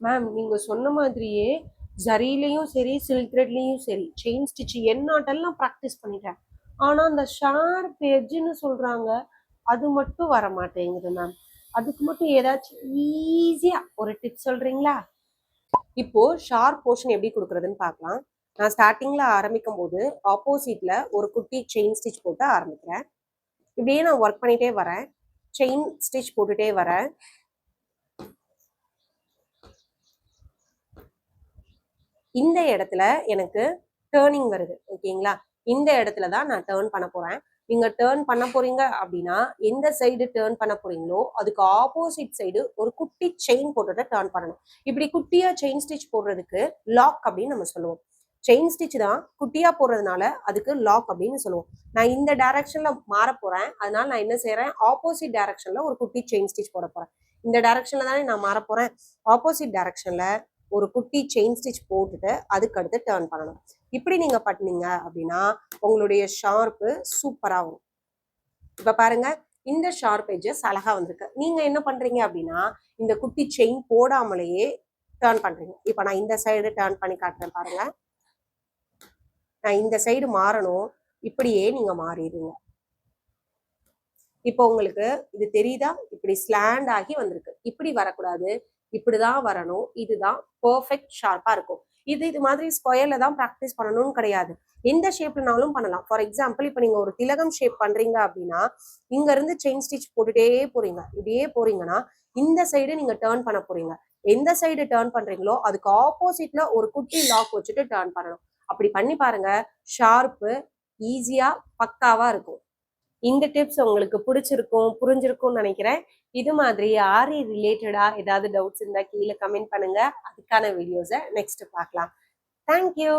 Ma'am நீங்க சொன்ன மாதிரியே ஜரிலையும் சரி சில்க் த்ரெட்லயும் சரி செயின் ஸ்டிச் என்னாட்டெல்லாம் ப்ராக்டிஸ் பண்ணிட்டேன். ஆனா அந்த ஷார்ப் எட்ஜுன்னு சொல்றாங்க, அது மட்டும் வர மாட்டேங்குது மேம். அதுக்கு மட்டும் ஏதாச்சும் ஈஸியா ஒரு டிப் சொல்றீங்களா? இப்போ ஷார்ப் போர்ஷன் எப்படி கொடுக்கறதுன்னு பார்க்கலாம். நான் ஸ்டார்டிங்ல ஆரம்பிக்கும் போது ஆப்போசிட்ல ஒரு குட்டி செயின் ஸ்டிச் போட்டு ஆரம்பிக்கிறேன். இப்படியே நான் ஒர்க் பண்ணிட்டே வரேன். செயின் ஸ்டிச் போட்டுட்டே வரேன். இந்த இடத்துல எனக்கு டேர்னிங் வருது. ஓகேங்களா? இந்த இடத்துல தான் நான் டேர்ன் பண்ண போறேன். நீங்க டேர்ன் பண்ண போறீங்க அப்படின்னா எந்த சைடு டேர்ன் பண்ண போறீங்களோ அதுக்கு ஆப்போசிட் சைடு ஒரு குட்டி செயின் போட்டுட்டு டேர்ன் பண்ணணும். இப்படி குட்டியா செயின் ஸ்டிச் போடுறதுக்கு லாக் அப்படின்னு நம்ம சொல்லுவோம். செயின் ஸ்டிச் தான் குட்டியா போடுறதுனால அதுக்கு லாக் அப்படின்னு சொல்லுவோம். நான் இந்த டைரக்ஷன்ல மாற போறேன். அதனால நான் என்ன செய்யறேன், ஆப்போசிட் டைரக்ஷன்ல ஒரு குட்டி செயின் ஸ்டிச் போட போறேன். இந்த டைரக்ஷன்ல தானே நான் மாற போறேன். ஆப்போசிட் டைரக்ஷன்ல ஒரு குட்டி செயின் ஸ்டிச் போட்டுட்டு அதுக்கு அடுத்து டேர்ன் பண்ணணும். இப்படி நீங்க பண்ணீங்க அப்படின்னா உங்களுடைய ஷார்ப்பு சூப்பரா வரும். இப்ப பாருங்க, இந்த ஷார்ப் எட்ஜஸ் அழகா வந்திருக்கு. நீங்க என்ன பண்றீங்க அப்படின்னா இந்த குட்டி செயின் போடாமலேயே டேர்ன் பண்றீங்க. இப்ப நான் இந்த சைடு டேர்ன் பண்ணி காட்டுறேன் பாருங்க. நான் இந்த சைடு மாறணும், இப்படியே நீங்க மாறிடுங்க. இப்போ உங்களுக்கு இது தெரியுதா? இப்படி ஸ்லாண்ட் ஆகி வந்திருக்கு. இப்படி வரக்கூடாது, இப்படிதான் வரணும். இதுதான் பெர்ஃபெக்ட் ஷார்ப்பா இருக்கும். இது மாதிரி ஸ்கொயர்ல தான் ப்ராக்டிஸ் பண்ணணும்னு கிடையாது. எந்த ஷேப்லனாலும் பண்ணலாம். ஃபார் எக்ஸாம்பிள் இப்போ நீங்க ஒரு திலகம் ஷேப் பண்றீங்க அப்படின்னா இங்க இருந்து செயின் ஸ்டிச் போட்டுட்டே போறீங்க. இப்படியே போறீங்கன்னா இந்த சைடு நீங்க டேர்ன் பண்ண போறீங்க. எந்த சைடு டேர்ன் பண்றீங்களோ அதுக்கு ஆப்போசிட்ல ஒரு குட்டி லாக் வச்சுட்டு டேர்ன் பண்ணணும். அப்படி பண்ணி பாருங்க, ஷார்ப்பு ஈஸியா பக்காவா இருக்கும். இந்த டிப்ஸ் உங்களுக்கு பிடிச்சிருக்கும், புரிஞ்சிருக்கும்னு நினைக்கிறேன். இது மாதிரி ஆரி ரிலேட்டடா ஏதாவது டவுட்ஸ் இருந்தா கீழே கமெண்ட் பண்ணுங்க. அதுக்கான வீடியோஸை நெக்ஸ்ட் பார்க்கலாம். தேங்க்யூ.